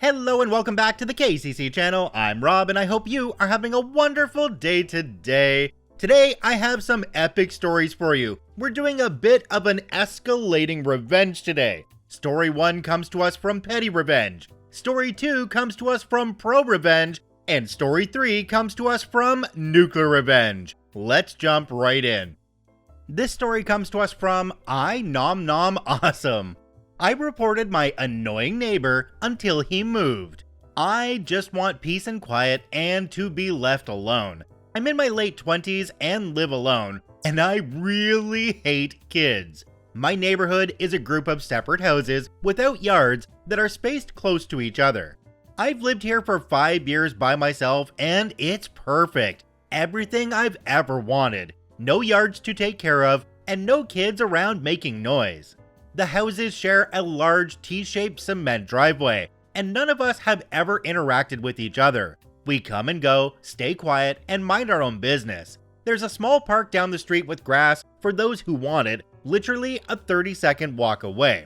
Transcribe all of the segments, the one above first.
Hello and welcome back to the KCC channel. I'm Rob and I hope you are having a wonderful day today. Today I have some epic stories for you. We're doing a bit of an escalating revenge today. Story 1 comes to us from PettyRevenge. Story 2 comes to us from ProRevenge. And Story 3 comes to us from NuclearRevenge. Let's jump right in. This story comes to us from I Nom Nom Awesome. I reported my annoying neighbor until he moved. I just want peace and quiet and to be left alone. I'm in my late 20s and live alone, and I really hate kids. My neighborhood is a group of separate houses without yards that are spaced close to each other. I've lived here for 5 years by myself and it's perfect. Everything I've ever wanted. No yards to take care of and no kids around making noise. The houses share a large T-shaped cement driveway, and none of us have ever interacted with each other. We come and go, stay quiet, and mind our own business. There's a small park down the street with grass for those who want it, literally a 30-second walk away.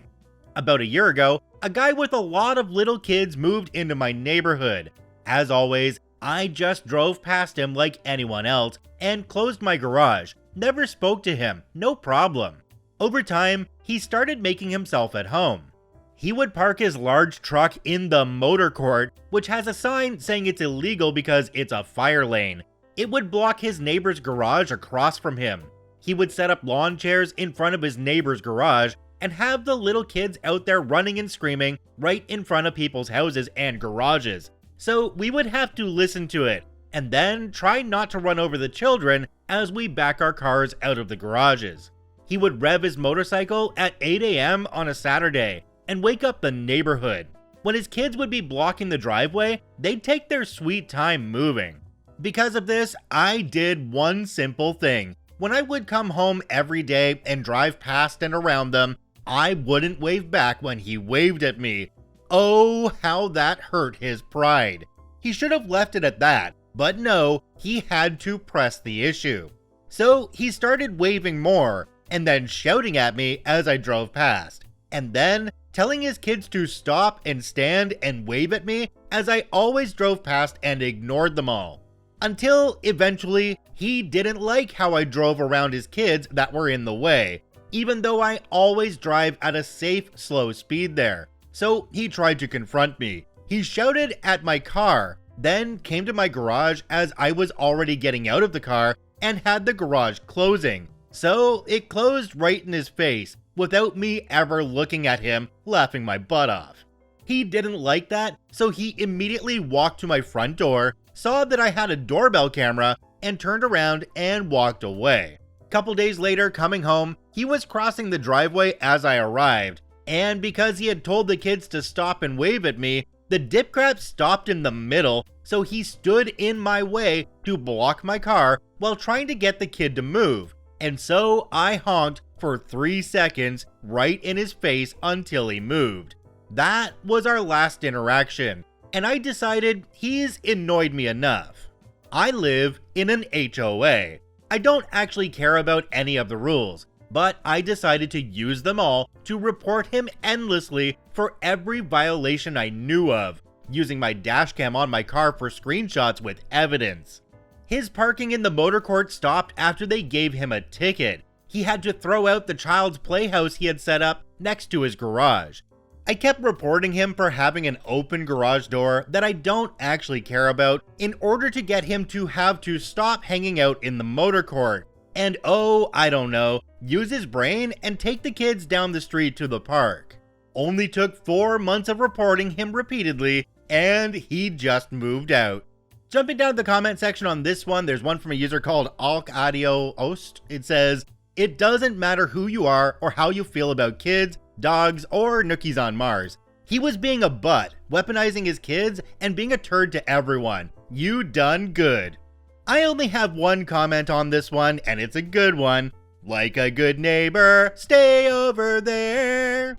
About a year ago, a guy with a lot of little kids moved into my neighborhood. As always, I just drove past him like anyone else and closed my garage. Never spoke to him, no problem. Over time, he started making himself at home. He would park his large truck in the motor court, which has a sign saying it's illegal because it's a fire lane. It would block his neighbor's garage across from him. He would set up lawn chairs in front of his neighbor's garage and have the little kids out there running and screaming right in front of people's houses and garages. So we would have to listen to it, and then try not to run over the children as we back our cars out of the garages. He would rev his motorcycle at 8 a.m. on a Saturday and wake up the neighborhood. When his kids would be blocking the driveway, they'd take their sweet time moving. Because of this, I did one simple thing. When I would come home every day and drive past and around them, I wouldn't wave back when he waved at me. Oh, how that hurt his pride. He should have left it at that, but no, he had to press the issue. So he started waving more, and then shouting at me as I drove past, and then telling his kids to stop and stand and wave at me as I always drove past and ignored them all. Until eventually, he didn't like how I drove around his kids that were in the way, even though I always drive at a safe, slow speed there. So he tried to confront me. He shouted at my car, then came to my garage as I was already getting out of the car and had the garage closing. So it closed right in his face without me ever looking at him, laughing my butt off. He didn't like that, so he immediately walked to my front door, saw that I had a doorbell camera, and turned around and walked away. Couple days later, coming home, he was crossing the driveway as I arrived, and because he had told the kids to stop and wave at me, the dipcrap stopped in the middle, so he stood in my way to block my car while trying to get the kid to move. And so I honked for 3 seconds right in his face until he moved. That was our last interaction, and I decided he's annoyed me enough. I live in an HOA. I don't actually care about any of the rules, but I decided to use them all to report him endlessly for every violation I knew of, using my dashcam on my car for screenshots with evidence. His parking in the motor court stopped after they gave him a ticket. He had to throw out the child's playhouse he had set up next to his garage. I kept reporting him for having an open garage door that I don't actually care about in order to get him to have to stop hanging out in the motor court. And oh, I don't know, use his brain and take the kids down the street to the park. Only took 4 months of reporting him repeatedly, and he just moved out. Jumping down to the comment section on this one, there's one from a user called AlkAdioOst. It says, "It doesn't matter who you are or how you feel about kids, dogs, or nookies on Mars. He was being a butt, weaponizing his kids, and being a turd to everyone. You done good." I only have one comment on this one, and it's a good one. Like a good neighbor, stay over there.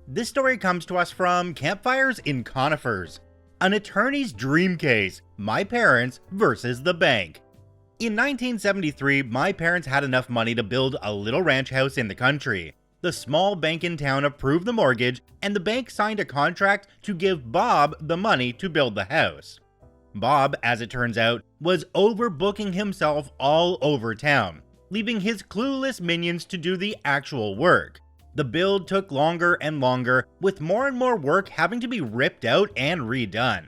This story comes to us from Campfires in Conifers. An attorney's dream case, my parents versus the bank. In 1973, my parents had enough money to build a little ranch house in the country. the small bank in town approved the mortgage and the bank signed a contract to give Bob the money to build the house. Bob, as it turns out, was overbooking himself all over town, leaving his clueless minions to do the actual work. The build took longer and longer, with more and more work having to be ripped out and redone.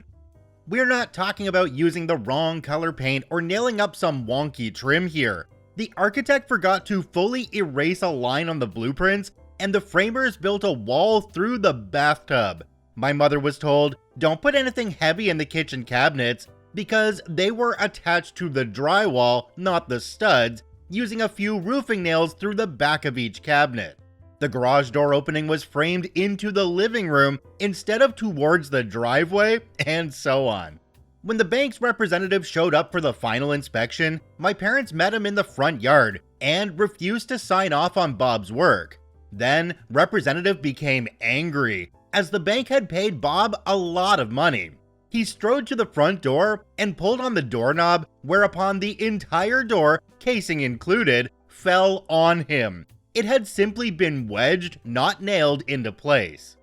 We're not talking about using the wrong color paint or nailing up some wonky trim here. The architect forgot to fully erase a line on the blueprints, and the framers built a wall through the bathtub. My mother was told, don't put anything heavy in the kitchen cabinets, because they were attached to the drywall, not the studs, using a few roofing nails through the back of each cabinet. The garage door opening was framed into the living room instead of towards the driveway, and so on. When the bank's representative showed up for the final inspection, my parents met him in the front yard and refused to sign off on Bob's work. Then, representative became angry, as the bank had paid Bob a lot of money. He strode to the front door and pulled on the doorknob, whereupon the entire door, casing included, fell on him. It had simply been wedged, not nailed into place.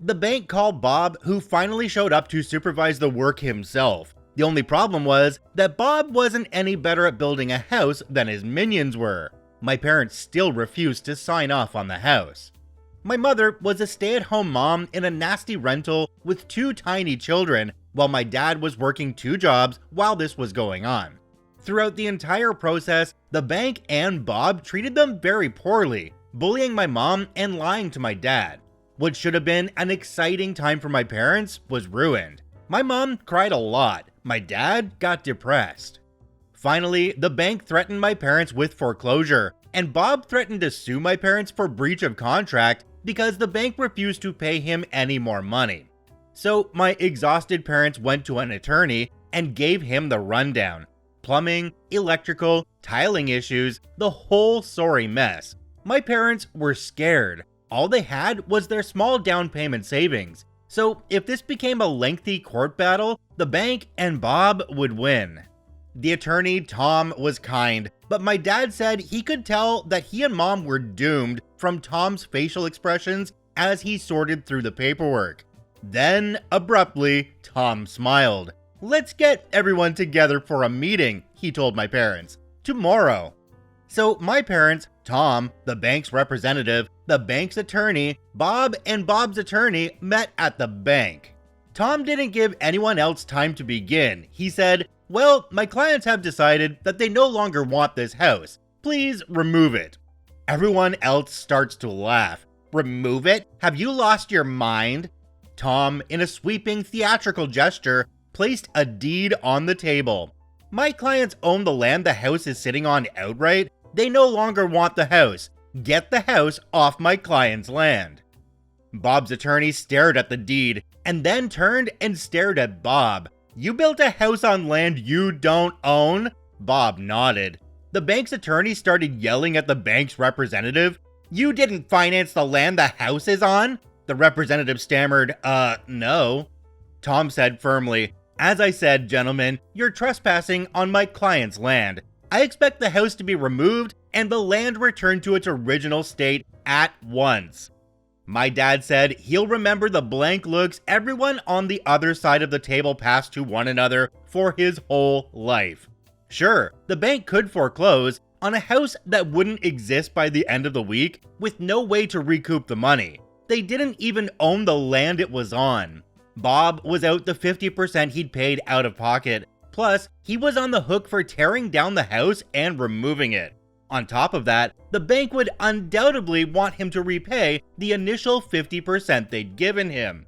The bank called Bob, who finally showed up to supervise the work himself. The only problem was that Bob wasn't any better at building a house than his minions were. My parents still refused to sign off on the house. My mother was a stay-at-home mom in a nasty rental with 2 tiny children, while my dad was working 2 jobs while this was going on. Throughout the entire process, the bank and Bob treated them very poorly, bullying my mom and lying to my dad. What should have been an exciting time for my parents was ruined. My mom cried a lot. My dad got depressed. Finally, the bank threatened my parents with foreclosure, and Bob threatened to sue my parents for breach of contract because the bank refused to pay him any more money. So my exhausted parents went to an attorney and gave him the rundown. Plumbing, electrical, tiling issues, the whole sorry mess. My parents were scared. All they had was their small down payment savings. So if this became a lengthy court battle, the bank and Bob would win. The attorney, Tom, was kind, but my dad said he could tell that he and mom were doomed from Tom's facial expressions as he sorted through the paperwork. Then, abruptly, Tom smiled. Let's get everyone together for a meeting, he told my parents. Tomorrow. So my parents, Tom, the bank's representative, the bank's attorney, Bob, and Bob's attorney met at the bank. Tom didn't give anyone else time to begin. He said, well, my clients have decided that they no longer want this house. Please remove it. Everyone else starts to laugh. Remove it? Have you lost your mind? Tom, in a sweeping theatrical gesture, placed a deed on the table. My clients own the land the house is sitting on outright. They no longer want the house. Get the house off my client's land. Bob's attorney stared at the deed and then turned and stared at Bob. You built a house on land you don't own? Bob nodded. The bank's attorney started yelling at the bank's representative. You didn't finance the land the house is on? The representative stammered, no. Tom said firmly, as I said, gentlemen, you're trespassing on my client's land. I expect the house to be removed and the land returned to its original state at once. My dad said he'll remember the blank looks everyone on the other side of the table passed to one another for his whole life. Sure, the bank could foreclose on a house that wouldn't exist by the end of the week with no way to recoup the money. They didn't even own the land it was on. Bob was out the 50% he'd paid out of pocket. Plus, he was on the hook for tearing down the house and removing it. On top of that, the bank would undoubtedly want him to repay the initial 50% they'd given him.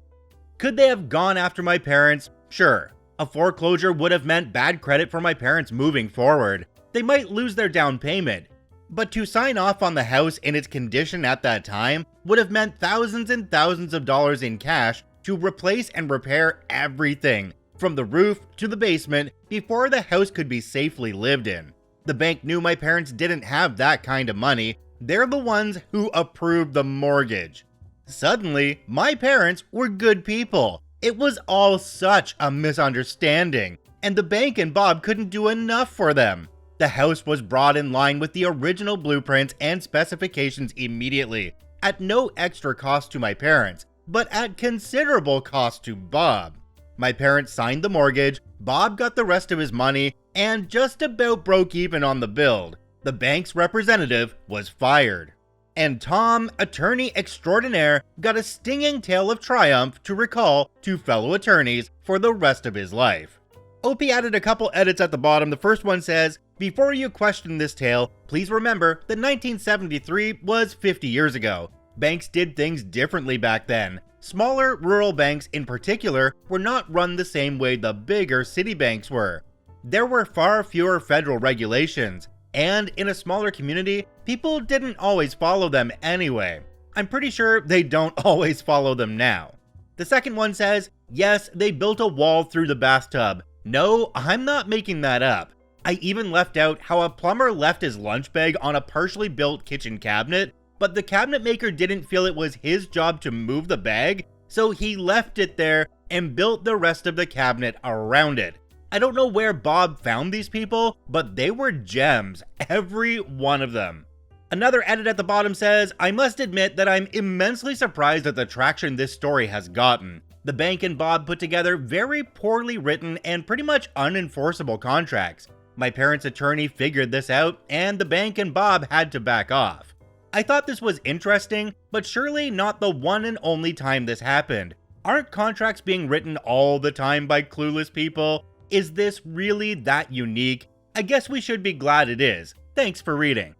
Could they have gone after my parents? Sure. A foreclosure would have meant bad credit for my parents moving forward. They might lose their down payment. But to sign off on the house in its condition at that time would have meant thousands and thousands of dollars in cash to replace and repair everything, from the roof to the basement, before the house could be safely lived in. The bank knew my parents didn't have that kind of money. They're the ones who approved the mortgage. Suddenly, my parents were good people. It was all such a misunderstanding, and the bank and Bob couldn't do enough for them. The house was brought in line with the original blueprints and specifications immediately. at no extra cost to my parents, but at considerable cost to Bob. My parents signed the mortgage, Bob got the rest of his money, and just about broke even on the build. The bank's representative was fired. And Tom, attorney extraordinaire, got a stinging tale of triumph to recall to fellow attorneys for the rest of his life. OP added a couple edits at the bottom. The first one says, "Before you question this tale, please remember that 1973 was 50 years ago. Banks did things differently back then. Smaller rural banks in particular were not run the same way the bigger city banks were. There were far fewer federal regulations, and in a smaller community, people didn't always follow them anyway. I'm pretty sure they don't always follow them now." The second one says, "Yes, they built a wall through the bathtub. No, I'm not making that up. I even left out how a plumber left his lunch bag on a partially built kitchen cabinet, but the cabinet maker didn't feel it was his job to move the bag, so he left it there and built the rest of the cabinet around it. I don't know where Bob found these people, but they were gems, every one of them." Another edit at the bottom says, "I must admit that I'm immensely surprised at the traction this story has gotten. The bank and Bob put together very poorly written and pretty much unenforceable contracts. My parents' attorney figured this out, and the bank and Bob had to back off. I thought this was interesting, but surely not the one and only time this happened. Aren't contracts being written all the time by clueless people? Is this really that unique? I guess we should be glad it is. Thanks for reading."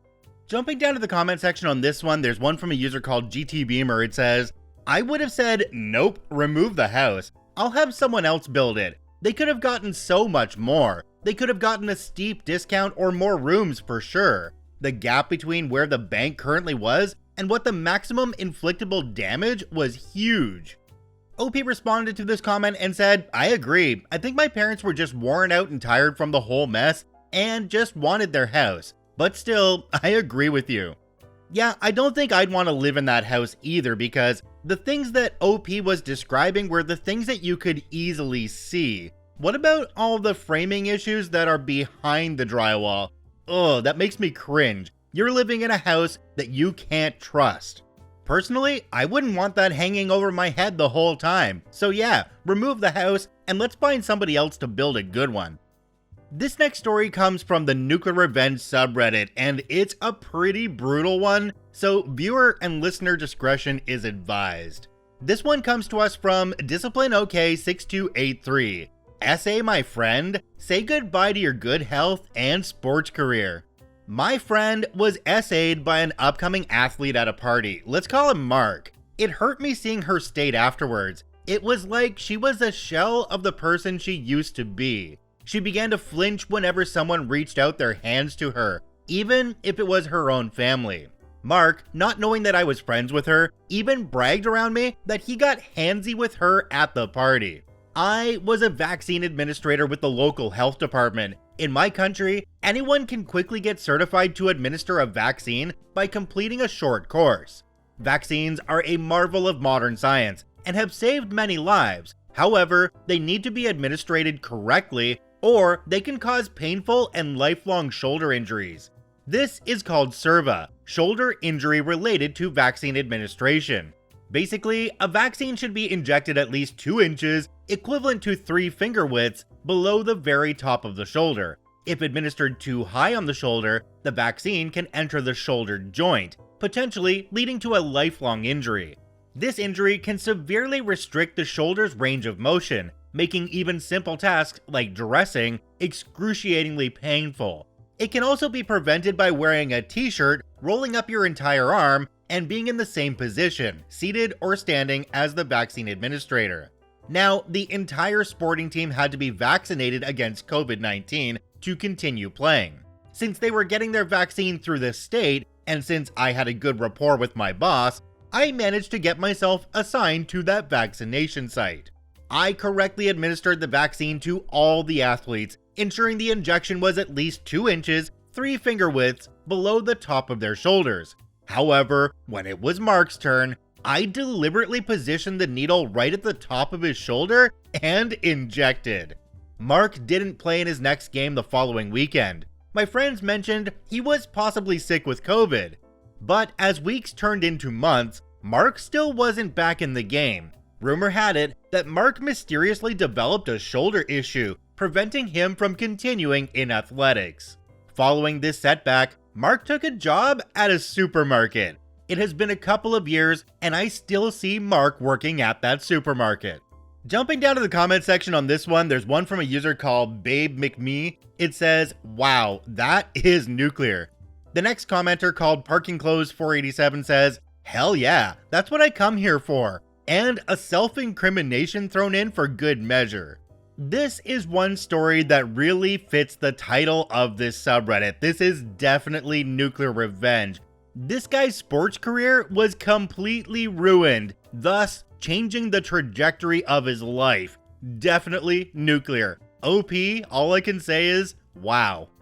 Jumping down to the comment section on this one, there's one from a user called GT Beamer. It says, "I would have said, nope, remove the house. I'll have someone else build it. They could have gotten so much more. They could have gotten a steep discount or more rooms for sure. The gap between where the bank currently was and what the maximum inflictable damage was huge." OP responded to this comment and said, "I agree. I think my parents were just worn out and tired from the whole mess and just wanted their house. But still, I agree with you." Yeah, I don't think I'd want to live in that house either, because the things that OP was describing were the things that you could easily see. What about all the framing issues that are behind the drywall? Ugh, that makes me cringe. You're living in a house that you can't trust. Personally, I wouldn't want that hanging over my head the whole time. So yeah, remove the house and let's find somebody else to build a good one. This next story comes from the NuclearRevenge subreddit, and it's a pretty brutal one, so viewer and listener discretion is advised. This one comes to us from DisciplineOK6283. "Essay, my friend, say goodbye to your good health and sports career. My friend was essayed by an upcoming athlete at a party. Let's call him Mark. It hurt me seeing her state afterwards. It was like she was a shell of the person she used to be. She began to flinch whenever someone reached out their hands to her, even if it was her own family. Mark, not knowing that I was friends with her, even bragged around me that he got handsy with her at the party. I was a vaccine administrator with the local health department. In my country, anyone can quickly get certified to administer a vaccine by completing a short course. Vaccines are a marvel of modern science and have saved many lives. However, they need to be administered correctly, or they can cause painful and lifelong shoulder injuries. This is called SIRVA, shoulder injury related to vaccine administration. Basically, a vaccine should be injected at least 2 inches, equivalent to 3 finger widths, below the very top of the shoulder. If administered too high on the shoulder, the vaccine can enter the shoulder joint, potentially leading to a lifelong injury. This injury can severely restrict the shoulder's range of motion, making even simple tasks like dressing excruciatingly painful. It can also be prevented by wearing a t-shirt, rolling up your entire arm, and being in the same position, seated or standing, as the vaccine administrator. Now, the entire sporting team had to be vaccinated against COVID-19 to continue playing. Since they were getting their vaccine through the state, and since I had a good rapport with my boss, I managed to get myself assigned to that vaccination site. I correctly administered the vaccine to all the athletes, ensuring the injection was at least 2 inches, 3 finger widths, below the top of their shoulders. However, when it was Mark's turn, I deliberately positioned the needle right at the top of his shoulder and injected. Mark didn't play in his next game the following weekend. My friends mentioned he was possibly sick with COVID. But as weeks turned into months, Mark still wasn't back in the game. Rumor had it that Mark mysteriously developed a shoulder issue, preventing him from continuing in athletics. Following this setback, Mark took a job at a supermarket. It has been a couple of years, and I still see Mark working at that supermarket. Jumping down to the comment section on this one, there's one from a user called Babe McMee. It says, "Wow, that is nuclear." The next commenter called Parking Clothes 487 says, "Hell yeah, that's what I come here for." And a self-incrimination thrown in for good measure. This is one story that really fits the title of this subreddit. This is definitely nuclear revenge. This guy's sports career was completely ruined, thus changing the trajectory of his life. Definitely nuclear. OP, all I can say is, wow.